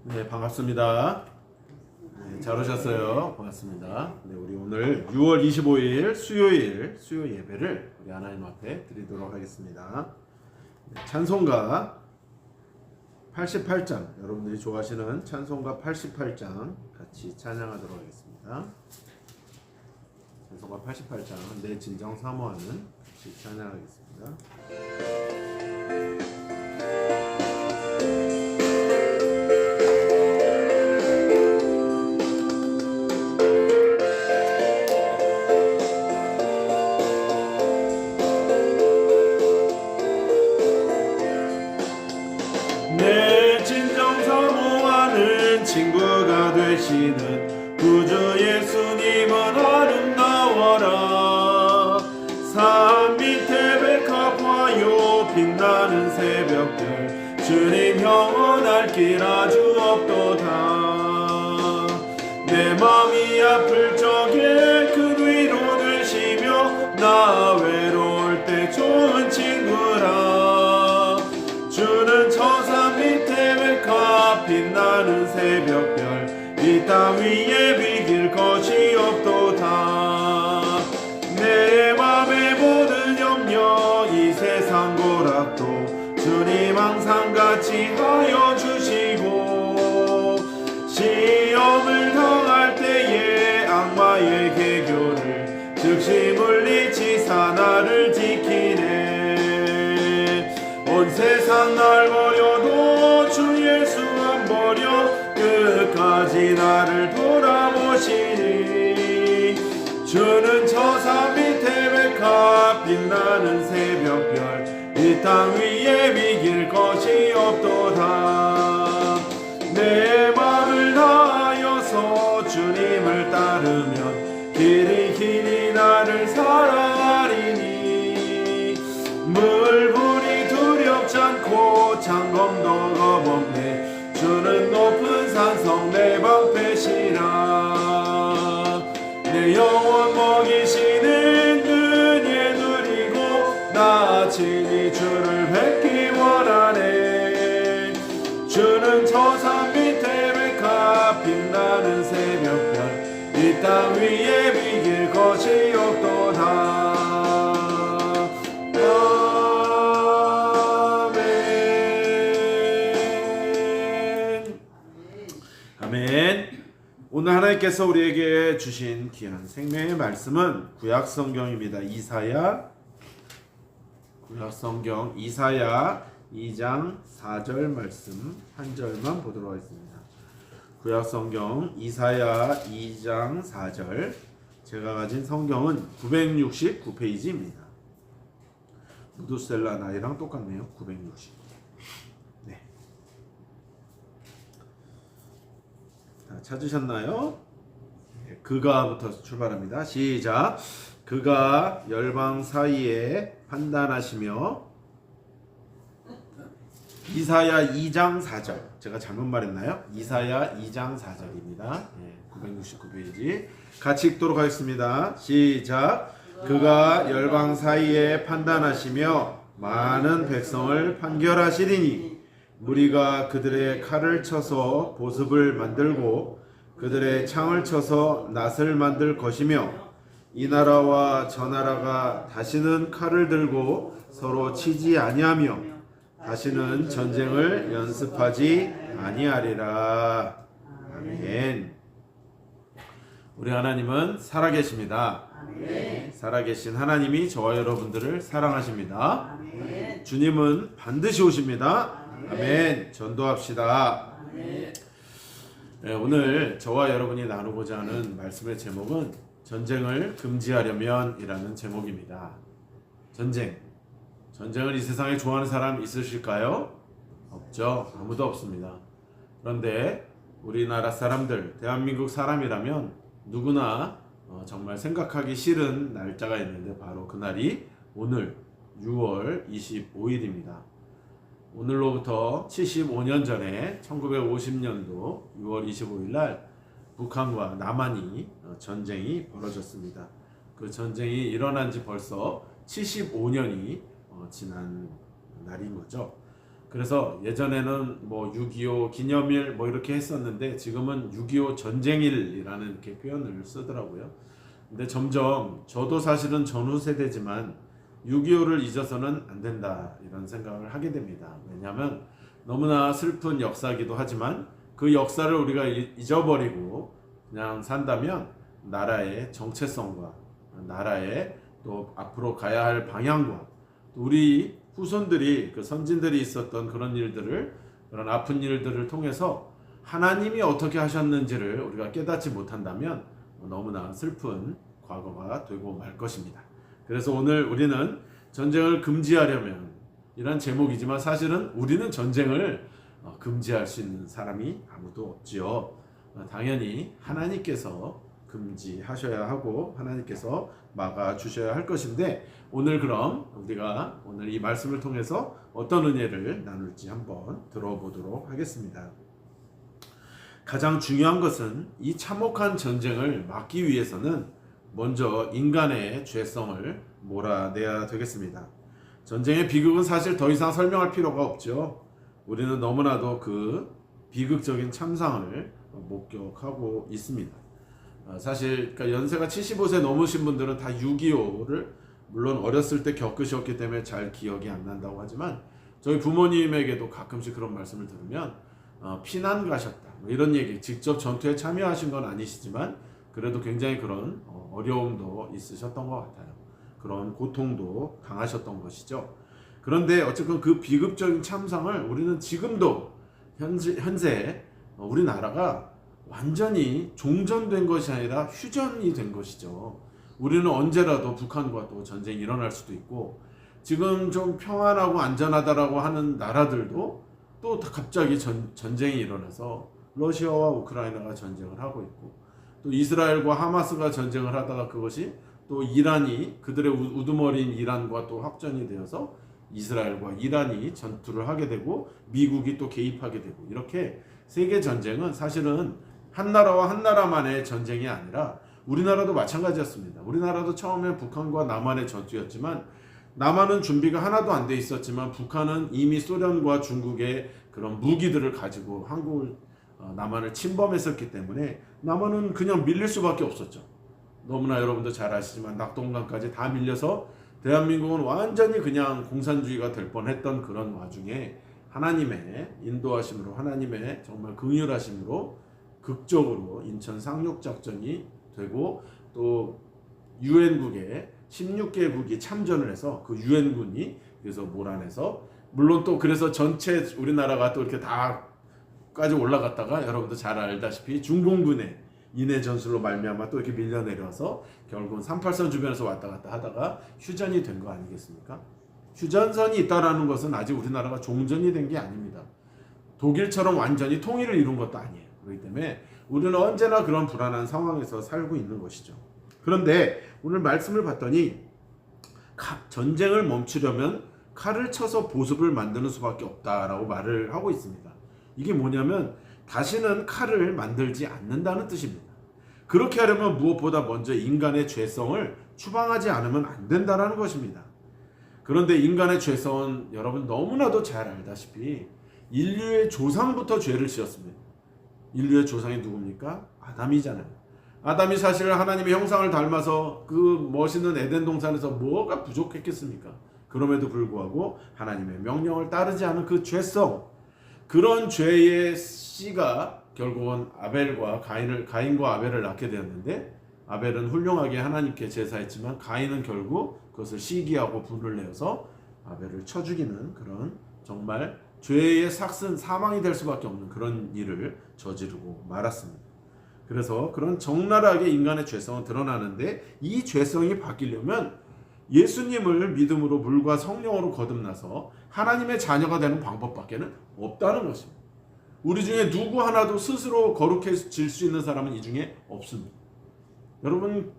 네, 반갑습니다. 네, 잘 오셨어요. 반갑습니다. 네, 우리 오늘 6월 25일 수요일 수요 예배를 우리 하나님 앞에 드리도록 하겠습니다. 네, 찬송가 88장, 여러분들이 좋아하시는 찬송가 88장 같이 찬양하도록 하겠습니다. 찬송가 88장, 내 진정 사모하는 같이 찬양하겠습니다. 내 진정 사모하는 친구가 되시는 구주 예수님은 아름다워라. 산 밑에 백합화요 빛나는 새벽별 주님 영원할 길 아주 없도다. 내 맘이 아플 적에 그 위로 되시며 나 외로울 때 좋은 친구라. 주는 저산 밑에 백합 빛나는 새벽별 이 땅 위에 비길 것이 없도다. 내 맘의 모든 염려 이 세상 고락도 주님 항상 같이 하여 주시고 시험을 당할 때에 악마의 계교를 즉시 물리치사 나를 지키네. 온 세상 날 버려도 주 예수 안 버려 끝까지 나를 돌아보시니. 주는 저산 밑에 백합 빛나는 새벽별 이 땅 위에 비길 것이 없도다. 내 맘을 다하여서 주님을 따르면 길이 나를 사랑하리니. 물불이 두렵지 않고 창검도 겁없네. 주는 높은 산성 내 방패시라. 내 영혼 먹이시는 은혜 누리고 나 친히 주를 뵙기 원하네. 주는 저산 밑에 백합 빛나는 새벽별 이 땅 위에 비길 것이 없도다. 아멘. 오늘 하나님께서 우리에게 주신 귀한 생명의 말씀은 구약성경입니다. 구약성경 이사야 2장 4절 말씀 한 절만 보도록 하겠습니다. 구약성경 이사야 2장 4절. 제가 가진 성경은 969페이지입니다. 무드셀라 나이랑 똑같네요. 960. 네. 찾으셨나요? 그가부터 출발합니다. 시작. 그가 열방 사이에 판단하시며. 이사야 2장 4절. 제가 잘못 말했나요? 이사야 2장 4절입니다. 969페이지. 같이 읽도록 하겠습니다. 시작. 그가 열방 사이에 판단하시며 많은 백성을 판결하시리니 무리가 그들의 칼을 쳐서 보습을 만들고 그들의 창을 쳐서 낫을 만들 것이며 이 나라와 저 나라가 다시는 칼을 들고 서로 치지 아니하며 다시는 전쟁을 연습하지 아니하리라. 아멘. 우리 하나님은 살아계십니다. 아멘. 살아계신 하나님이 저와 여러분들을 사랑하십니다. 아멘. 주님은 반드시 오십니다. 아멘. 전도합시다. 아멘. 네, 오늘 저와 여러분이 나누고자 하는 말씀의 제목은 전쟁을 금지하려면 이라는 제목입니다. 전쟁을 이 세상에 좋아하는 사람 있으실까요? 없죠. 아무도 없습니다. 그런데 우리나라 사람들, 대한민국 사람이라면 누구나 정말 생각하기 싫은 날짜가 있는데 바로 그날이 오늘 6월 25일입니다. 오늘로부터 75년 전에 1950년도 6월 25일 날 북한과 남한이 전쟁이 벌어졌습니다. 그 전쟁이 일어난 지 벌써 75년이 지난 날인 거죠. 그래서 예전에는 뭐 6.25 기념일 뭐 이렇게 했었는데 지금은 6.25 전쟁일이라는 이렇게 표현을 쓰더라고요. 근데 점점 저도 사실은 전후 세대지만 6.25를 잊어서는 안 된다 이런 생각을 하게 됩니다. 왜냐하면 너무나 슬픈 역사이기도 하지만 그 역사를 우리가 잊어버리고 그냥 산다면 나라의 정체성과 나라의 또 앞으로 가야 할 방향과 또 우리 후손들이 그 선진들이 있었던 그런 일들을 그런 아픈 일들을 통해서 하나님이 어떻게 하셨는지를 우리가 깨닫지 못한다면 너무나 슬픈 과거가 되고 말 것입니다. 그래서 오늘 우리는 전쟁을 금지하려면 이란 제목이지만 사실은 우리는 전쟁을 금지할 수 있는 사람이 아무도 없지요. 당연히 하나님께서 금지하셔야 하고 하나님께서 막아주셔야 할 것인데 오늘 그럼 우리가 오늘 이 말씀을 통해서 어떤 은혜를 나눌지 한번 들어보도록 하겠습니다. 가장 중요한 것은 이 참혹한 전쟁을 막기 위해서는 먼저 인간의 죄성을 몰아내야 되겠습니다. 전쟁의 비극은 사실 더 이상 설명할 필요가 없죠. 우리는 너무나도 그 비극적인 참상을 목격하고 있습니다. 사실 그러니까 연세가 75세 넘으신 분들은 다 6.25를 물론 어렸을 때 겪으셨기 때문에 잘 기억이 안 난다고 하지만 저희 부모님에게도 가끔씩 그런 말씀을 들으면 피난 가셨다 뭐 이런 얘기, 직접 전투에 참여하신 건 아니시지만 그래도 굉장히 그런 어려움도 있으셨던 것 같아요. 그런 고통도 당하셨던 것이죠. 그런데 어쨌든 그 비극적인 참상을 우리는 지금도 현재 우리나라가 완전히 종전된 것이 아니라 휴전이 된 것이죠. 우리는 언제라도 북한과 또 전쟁이 일어날 수도 있고 지금 좀 평안하고 안전하다라고 하는 나라들도 또 갑자기 전쟁이 일어나서 러시아와 우크라이나가 전쟁을 하고 있고 또 이스라엘과 하마스가 전쟁을 하다가 그것이 또 이란이 그들의 우두머리인 이란과 또 확전이 되어서 이스라엘과 이란이 전투를 하게 되고 미국이 또 개입하게 되고 이렇게 세계 전쟁은 사실은 한 나라와 한 나라만의 전쟁이 아니라 우리나라도 마찬가지였습니다. 우리나라도 처음에 북한과 남한의 전투였지만 남한은 준비가 하나도 안 돼 있었지만 북한은 이미 소련과 중국의 그런 무기들을 가지고 남한을 침범했었기 때문에 남한은 그냥 밀릴 수밖에 없었죠. 너무나 여러분도 잘 아시지만 낙동강까지 다 밀려서 대한민국은 완전히 그냥 공산주의가 될 뻔했던 그런 와중에 하나님의 인도하심으로 하나님의 정말 긍휼하심으로 극적으로 인천 상륙작전이 되고 또 유엔국에 16개국이 참전을 해서 그 유엔군이 그래서 몰아내서 물론 또 그래서 전체 우리나라가 또 이렇게 다까지 올라갔다가 여러분도 잘 알다시피 중공군의 인해 전술로 말미암아 또 이렇게 밀려내려서 결국은 38선 주변에서 왔다 갔다 하다가 휴전이 된 거 아니겠습니까? 휴전선이 있다라는 것은 아직 우리나라가 종전이 된 게 아닙니다. 독일처럼 완전히 통일을 이룬 것도 아니에요. 그렇기 때문에 우리는 언제나 그런 불안한 상황에서 살고 있는 것이죠. 그런데 오늘 말씀을 봤더니 전쟁을 멈추려면 칼을 쳐서 보습을 만드는 수밖에 없다라고 말을 하고 있습니다. 이게 뭐냐면 다시는 칼을 만들지 않는다는 뜻입니다. 그렇게 하려면 무엇보다 먼저 인간의 죄성을 추방하지 않으면 안 된다는 것입니다. 그런데 인간의 죄성은 여러분 너무나도 잘 알다시피 인류의 조상부터 죄를 지었습니다. 인류의 조상이 누굽니까? 아담이잖아요. 아담이 사실 하나님의 형상을 닮아서 그 멋있는 에덴 동산에서 뭐가 부족했겠습니까? 그럼에도 불구하고 하나님의 명령을 따르지 않은 그 죄성, 그런 죄의 씨가 결국은 가인과 아벨을 낳게 되었는데 아벨은 훌륭하게 하나님께 제사했지만 가인은 결국 그것을 시기하고 분을 내어서 아벨을 쳐 죽이는 그런 정말 죄의 삭슨 사망이 될 수밖에 없는 그런 일을 저지르고 말았습니다. 그래서 그런 적나라하게 인간의 죄성은 드러나는데 이 죄성이 바뀌려면 예수님을 믿음으로 물과 성령으로 거듭나서 하나님의 자녀가 되는 방법밖에는 없다는 것입니다. 우리 중에 누구 하나도 스스로 거룩해질 수 있는 사람은 이 중에 없습니다. 여러분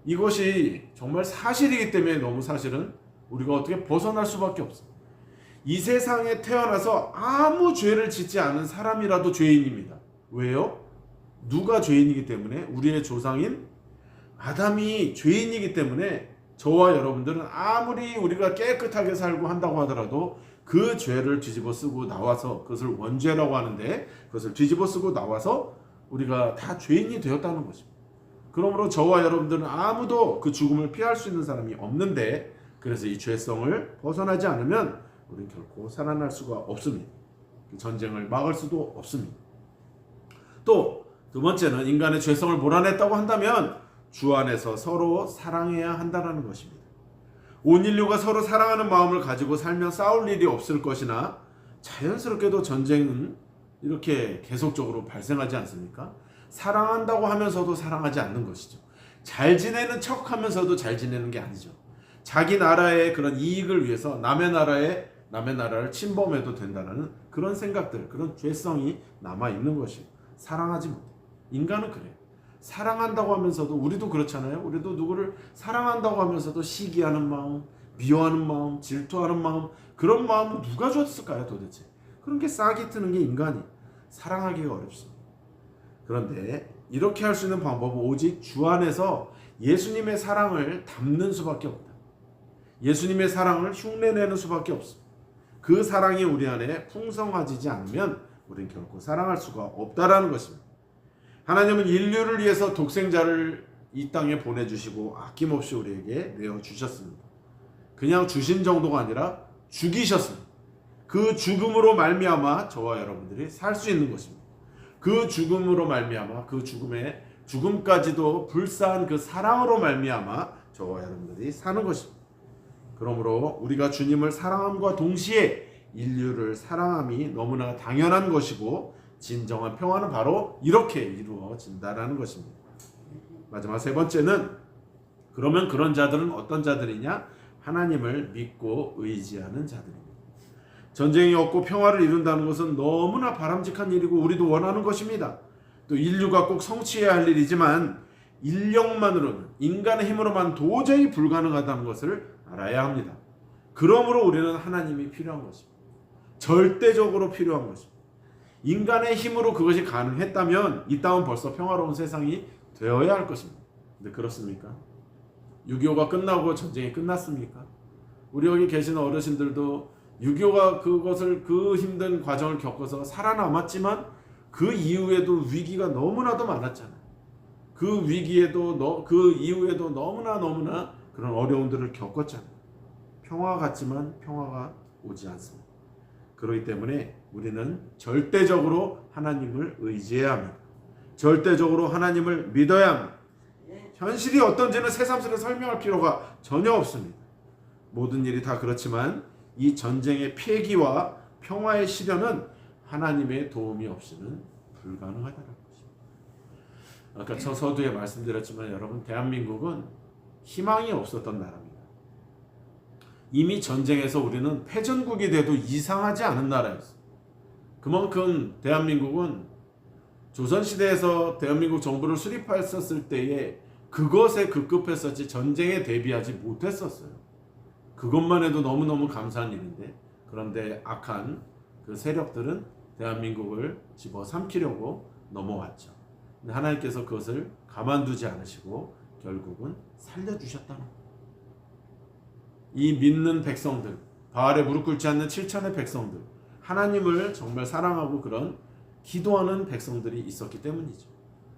이것이 정말 사실이기 때문에 너무 사실은 우리가 어떻게 벗어날 수밖에 없습니다. 이 세상에 태어나서 아무 죄를 짓지 않은 사람이라도 죄인입니다. 왜요? 누가 죄인이기 때문에? 우리의 조상인 아담이 죄인이기 때문에 저와 여러분들은 아무리 우리가 깨끗하게 살고 한다고 하더라도 그 죄를 뒤집어 쓰고 나와서, 그것을 원죄라고 하는데 그것을 뒤집어 쓰고 나와서 우리가 다 죄인이 되었다는 것입니다. 그러므로 저와 여러분들은 아무도 그 죽음을 피할 수 있는 사람이 없는데, 그래서 이 죄성을 벗어나지 않으면 우리는 결코 살아날 수가 없습니다. 그 전쟁을 막을 수도 없습니다. 또 두 번째는, 인간의 죄성을 몰아냈다고 한다면 주 안에서 서로 사랑해야 한다는 것입니다. 온 인류가 서로 사랑하는 마음을 가지고 살면 싸울 일이 없을 것이나, 자연스럽게도 전쟁은 이렇게 계속적으로 발생하지 않습니까? 사랑한다고 하면서도 사랑하지 않는 것이죠. 잘 지내는 척 하면서도 잘 지내는 게 아니죠. 자기 나라의 그런 이익을 위해서 남의 나라를 침범해도 된다는 그런 생각들, 그런 죄성이 남아있는 것이에요. 사랑하지 못해. 인간은 그래요. 사랑한다고 하면서도, 우리도 그렇잖아요. 우리도 누구를 사랑한다고 하면서도 시기하는 마음, 미워하는 마음, 질투하는 마음, 그런 마음은 누가 줬을까요 도대체? 그런 게 싹이 트는 게 인간이. 사랑하기가 어렵습니다. 그런데 이렇게 할 수 있는 방법은 오직 주 안에서 예수님의 사랑을 담는 수밖에 없다. 예수님의 사랑을 흉내내는 수밖에 없습니다. 그 사랑이 우리 안에 풍성해지지 않으면 우리는 결코 사랑할 수가 없다라는 것입니다. 하나님은 인류를 위해서 독생자를 이 땅에 보내주시고 아낌없이 우리에게 내어주셨습니다. 그냥 주신 정도가 아니라 죽이셨습니다. 그 죽음으로 말미암아 저와 여러분들이 살 수 있는 것입니다. 그 죽음으로 말미암아, 그 죽음까지도 불사한 그 사랑으로 말미암아 저와 여러분들이 사는 것입니다. 그러므로 우리가 주님을 사랑함과 동시에 인류를 사랑함이 너무나 당연한 것이고, 진정한 평화는 바로 이렇게 이루어진다라는 것입니다. 마지막 세 번째는, 그러면 그런 자들은 어떤 자들이냐? 하나님을 믿고 의지하는 자들입니다. 전쟁이 없고 평화를 이룬다는 것은 너무나 바람직한 일이고 우리도 원하는 것입니다. 또 인류가 꼭 성취해야 할 일이지만 인력만으로는, 인간의 힘으로만 도저히 불가능하다는 것을 알아야 합니다. 그러므로 우리는 하나님이 필요한 것입니다. 절대적으로 필요한 것입니다. 인간의 힘으로 그것이 가능했다면 이 땅은 벌써 평화로운 세상이 되어야 할 것입니다. 근데 그렇습니까? 6.25가 끝나고 전쟁이 끝났습니까? 우리 여기 계시는 어르신들도 6.25가 그 힘든 과정을 겪어서 살아남았지만 그 이후에도 위기가 너무나도 많았잖아요. 그 위기에도 그 이후에도 너무나 그런 어려움들을 겪었잖아요. 평화 같지만 평화가 오지 않습니다. 그렇기 때문에 우리는 절대적으로 하나님을 의지해야 합니다. 절대적으로 하나님을 믿어야 합니다. 현실이 어떤지는 새삼스레 설명할 필요가 전혀 없습니다. 모든 일이 다 그렇지만 이 전쟁의 폐기와 평화의 실현은 하나님의 도움이 없이는 불가능하다는 것입니다. 아까 저 서두에 말씀드렸지만 여러분, 대한민국은 희망이 없었던 나라입니다. 이미 전쟁에서 우리는 패전국이 돼도 이상하지 않은 나라였어요. 그만큼 대한민국은 조선시대에서 대한민국 정부를 수립했었을 때에 그것에 급급했었지 전쟁에 대비하지 못했었어요. 그것만 해도 너무너무 감사한 일인데, 그런데 악한 그 세력들은 대한민국을 집어삼키려고 넘어왔죠. 근데 하나님께서 그것을 가만두지 않으시고 결국은 살려주셨다는 거예요. 이 믿는 백성들, 바알에 무릎 꿇지 않는 7천의 백성들, 하나님을 정말 사랑하고 그런 기도하는 백성들이 있었기 때문이죠.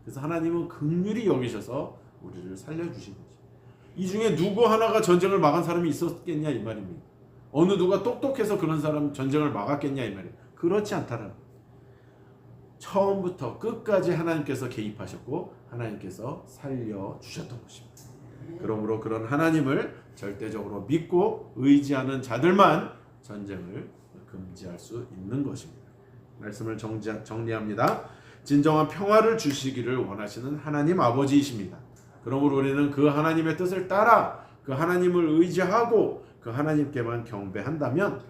그래서 하나님은 긍휼히 여기셔서 우리를 살려주신 거죠. 이 중에 누구 하나가 전쟁을 막은 사람이 있었겠냐 이 말입니다. 어느 누가 똑똑해서 그런 사람 전쟁을 막았겠냐 이 말이에요. 그렇지 않다는 거예요. 처음부터 끝까지 하나님께서 개입하셨고 하나님께서 살려주셨던 것입니다. 그러므로 그런 하나님을 절대적으로 믿고 의지하는 자들만 전쟁을 금지할 수 있는 것입니다. 말씀을 정리합니다. 진정한 평화를 주시기를 원하시는 하나님 아버지이십니다. 그러므로 우리는 그 하나님의 뜻을 따라 그 하나님을 의지하고 그 하나님께만 경배한다면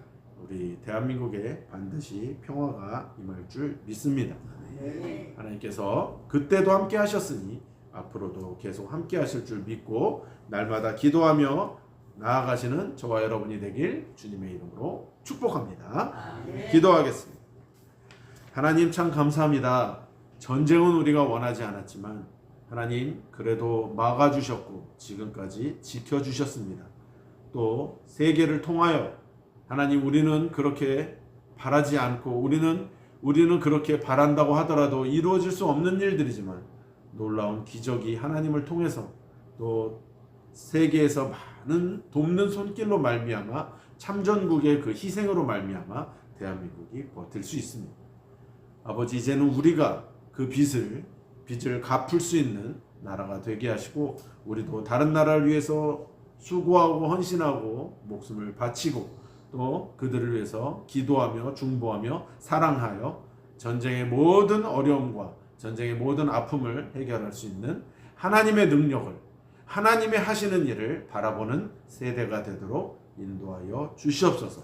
우리 대한민국에 반드시 평화가 임할 줄 믿습니다. 하나님께서 그때도 함께 하셨으니 앞으로도 계속 함께 하실 줄 믿고 날마다 기도하며 나아가시는 저와 여러분이 되길 주님의 이름으로 축복합니다. 기도하겠습니다. 하나님 참 감사합니다. 전쟁은 우리가 원하지 않았지만 하나님 그래도 막아주셨고 지금까지 지켜주셨습니다. 또 세계를 통하여 하나님, 우리는 그렇게 바라지 않고 우리는 그렇게 바란다고 하더라도 이루어질 수 없는 일들이지만 놀라운 기적이 하나님을 통해서 또 세계에서 많은 돕는 손길로 말미암아 참전국의 그 희생으로 말미암아 대한민국이 버틸 수 있습니다. 아버지, 이제는 우리가 그 빚을 갚을 수 있는 나라가 되게 하시고 우리도 다른 나라를 위해서 수고하고 헌신하고 목숨을 바치고 또 그들을 위해서 기도하며 중보하며 사랑하여 전쟁의 모든 어려움과 전쟁의 모든 아픔을 해결할 수 있는 하나님의 능력을, 하나님의 하시는 일을 바라보는 세대가 되도록 인도하여 주시옵소서.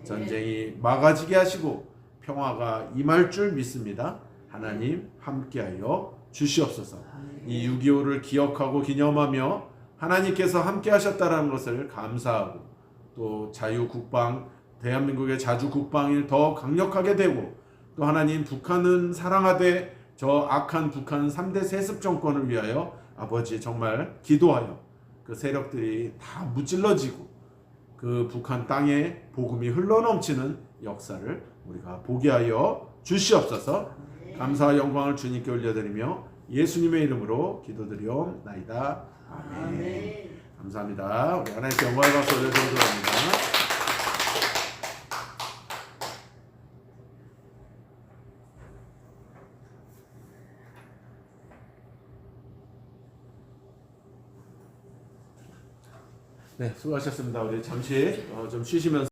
전쟁이 막아지게 하시고 평화가 임할 줄 믿습니다. 하나님 함께하여 주시옵소서. 이 6.25를 기억하고 기념하며 하나님께서 함께 하셨다는 것을 감사하고 또 자유국방, 대한민국의 자주국방을 더 강력하게 되고 또 하나님, 북한은 사랑하되 저 악한 북한 3대 세습 정권을 위하여 아버지 정말 기도하여 그 세력들이 다 무찔러지고 그 북한 땅에 복음이 흘러넘치는 역사를 우리가 보게 하여 주시옵소서. 감사와 영광을 주님께 올려드리며 예수님의 이름으로 기도드리옵나이다. 아멘. 감사합니다. 우리 하나님께 영광의 박수 올려드리도록 합니다. 네, 수고하셨습니다. 우리 잠시 좀 쉬시면서